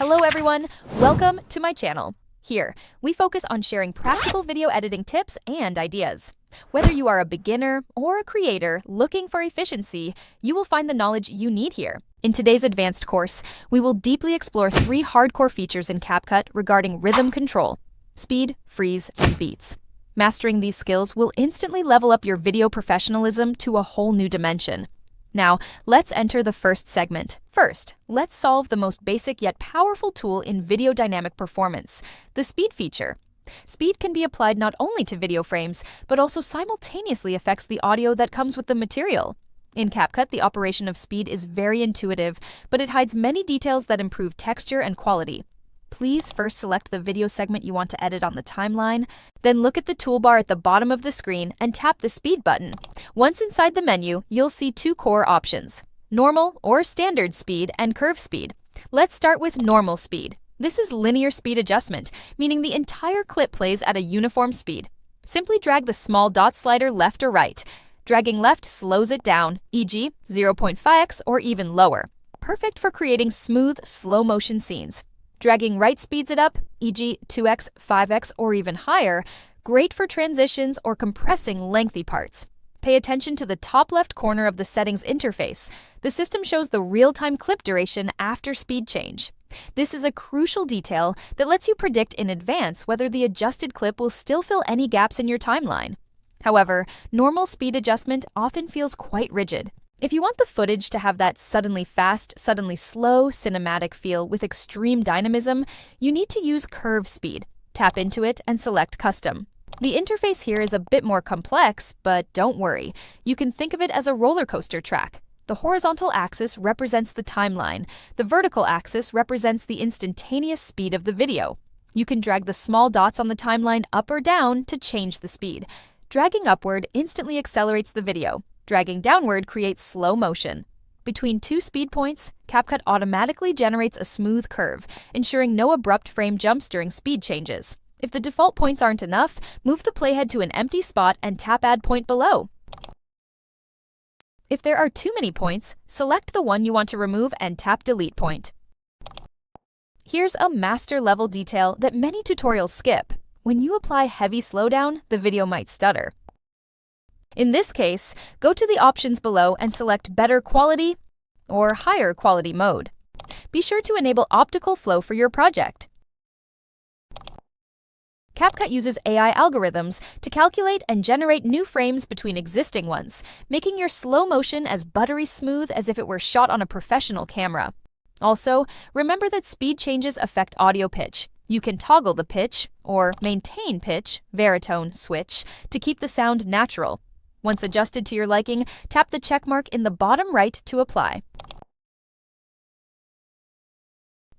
Hello everyone, welcome to my channel. Here, we focus on sharing practical video editing tips and ideas. Whether you are a beginner or a creator looking for efficiency, you will find the knowledge you need here. In today's advanced course, we will deeply explore 3 hardcore features in CapCut regarding rhythm control: speed, freeze, and beats. Mastering these skills will instantly level up your video professionalism to a whole new dimension. Now, let's enter the first segment. First, let's solve the most basic yet powerful tool in video dynamic performance, the speed feature. Speed can be applied not only to video frames, but also simultaneously affects the audio that comes with the material. In CapCut, the operation of speed is very intuitive, but it hides many details that improve texture and quality. Please first select the video segment you want to edit on the timeline, then look at the toolbar at the bottom of the screen and tap the speed button. Once inside the menu, you'll see 2 core options: normal or standard speed and curve speed. Let's start with normal speed. This is linear speed adjustment, meaning the entire clip plays at a uniform speed. Simply drag the small dot slider left or right. Dragging left slows it down, e.g. 0.5x or even lower. Perfect for creating smooth, slow-motion scenes. Dragging right speeds it up, e.g. 2x, 5x, or even higher, great for transitions or compressing lengthy parts. Pay attention to the top left corner of the settings interface. The system shows the real-time clip duration after speed change. This is a crucial detail that lets you predict in advance whether the adjusted clip will still fill any gaps in your timeline. However, normal speed adjustment often feels quite rigid. If you want the footage to have that suddenly fast, suddenly slow cinematic feel with extreme dynamism, you need to use curve speed. Tap into it and select Custom. The interface here is a bit more complex, but don't worry. You can think of it as a roller coaster track. The horizontal axis represents the timeline. The vertical axis represents the instantaneous speed of the video. You can drag the small dots on the timeline up or down to change the speed. Dragging upward instantly accelerates the video. Dragging downward creates slow motion. Between 2 speed points, CapCut automatically generates a smooth curve, ensuring no abrupt frame jumps during speed changes. If the default points aren't enough, move the playhead to an empty spot and tap Add Point below. If there are too many points, select the one you want to remove and tap Delete Point. Here's a master-level detail that many tutorials skip. When you apply heavy slowdown, the video might stutter. In this case, go to the options below and select Better Quality or Higher Quality mode. Be sure to enable Optical Flow for your project. CapCut uses AI algorithms to calculate and generate new frames between existing ones, making your slow motion as buttery smooth as if it were shot on a professional camera. Also, remember that speed changes affect audio pitch. You can toggle the pitch or maintain pitch, veritone switch, to keep the sound natural. Once adjusted to your liking, tap the check mark in the bottom right to apply.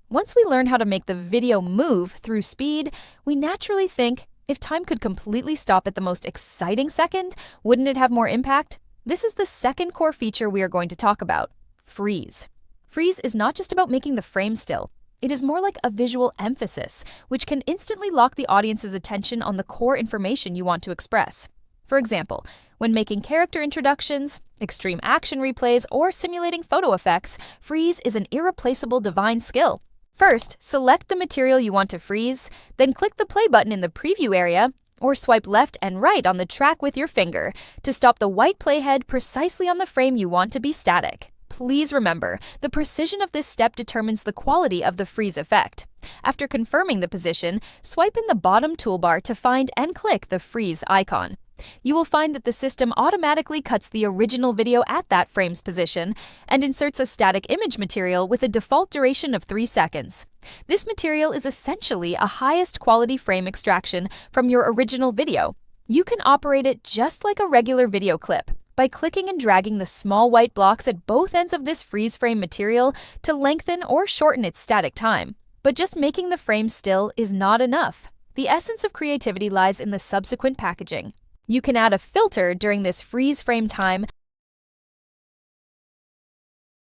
Once we learn how to make the video move through speed, we naturally think, if time could completely stop at the most exciting second, wouldn't it have more impact? This is the second core feature we are going to talk about: freeze. Freeze is not just about making the frame still. It is more like a visual emphasis, which can instantly lock the audience's attention on the core information you want to express. For example, when making character introductions, extreme action replays, or simulating photo effects, freeze is an irreplaceable divine skill. First, select the material you want to freeze, then click the play button in the preview area, or swipe left and right on the track with your finger to stop the white playhead precisely on the frame you want to be static. Please remember, the precision of this step determines the quality of the freeze effect. After confirming the position, swipe in the bottom toolbar to find and click the freeze icon. You will find that the system automatically cuts the original video at that frame's position and inserts a static image material with a default duration of 3 seconds. This material is essentially a highest quality frame extraction from your original video. You can operate it just like a regular video clip by clicking and dragging the small white blocks at both ends of this freeze frame material to lengthen or shorten its static time. But just making the frame still is not enough. The essence of creativity lies in the subsequent packaging. You can add a filter during this freeze frame time,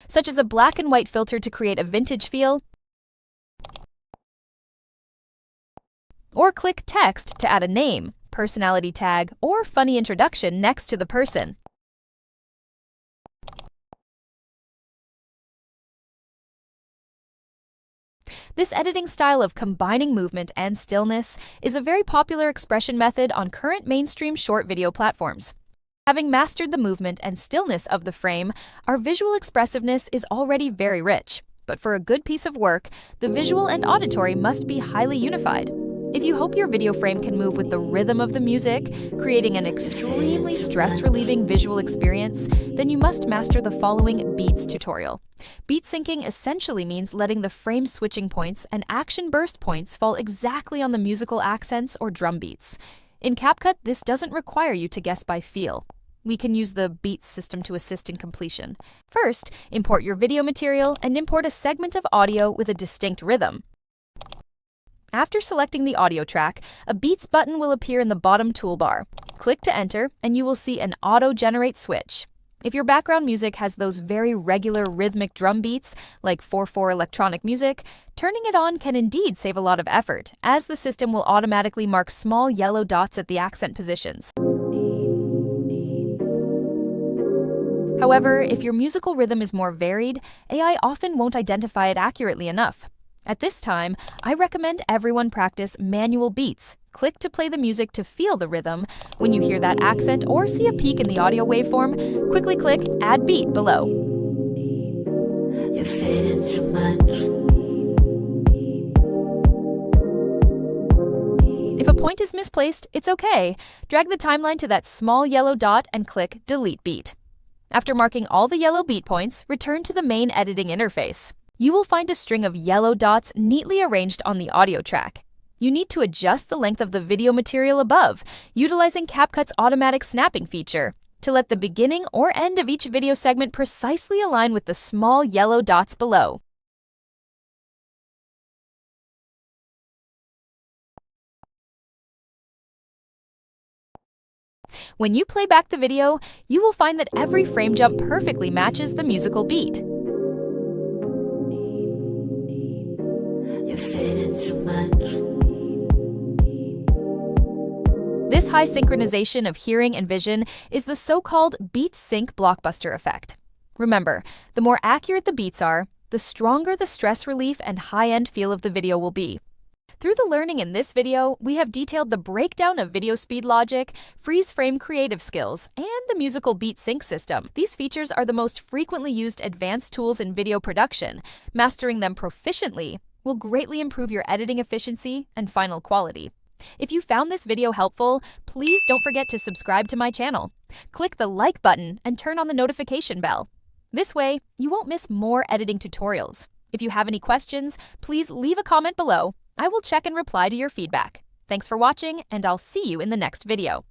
such as a black and white filter to create a vintage feel, or click text to add a name, personality tag, or funny introduction next to the person. This editing style of combining movement and stillness is a very popular expression method on current mainstream short video platforms. Having mastered the movement and stillness of the frame, our visual expressiveness is already very rich. But for a good piece of work, the visual and auditory must be highly unified. If you hope your video frame can move with the rhythm of the music, creating an extremely stress-relieving visual experience, then you must master the following beats tutorial. Beat syncing essentially means letting the frame switching points and action burst points fall exactly on the musical accents or drum beats. In CapCut, this doesn't require you to guess by feel. We can use the beats system to assist in completion. First, import your video material and import a segment of audio with a distinct rhythm. After selecting the audio track, a Beats button will appear in the bottom toolbar. Click to enter, and you will see an auto-generate switch. If your background music has those very regular rhythmic drum beats, like 4/4 electronic music, turning it on can indeed save a lot of effort, as the system will automatically mark small yellow dots at the accent positions. However, if your musical rhythm is more varied, AI often won't identify it accurately enough. At this time, I recommend everyone practice manual beats. Click to play the music to feel the rhythm. When you hear that accent or see a peak in the audio waveform, quickly click Add Beat below. You're fading too much. If a point is misplaced, it's okay. Drag the timeline to that small yellow dot and click Delete Beat. After marking all the yellow beat points, return to the main editing interface. You will find a string of yellow dots neatly arranged on the audio track. You need to adjust the length of the video material above, utilizing CapCut's automatic snapping feature, to let the beginning or end of each video segment precisely align with the small yellow dots below. When you play back the video, you will find that every frame jump perfectly matches the musical beat. This high synchronization of hearing and vision is the so-called BeatSync blockbuster effect. Remember, the more accurate the beats are, the stronger the stress relief and high-end feel of the video will be. Through the learning in this video, we have detailed the breakdown of video speed logic, freeze frame creative skills, and the musical beat sync system. These features are the most frequently used advanced tools in video production. Mastering them proficiently will greatly improve your editing efficiency and final quality. If you found this video helpful, please don't forget to subscribe to my channel. Click the like button and turn on the notification bell. This way, you won't miss more editing tutorials. If you have any questions, please leave a comment below. I will check and reply to your feedback. Thanks for watching, and I'll see you in the next video.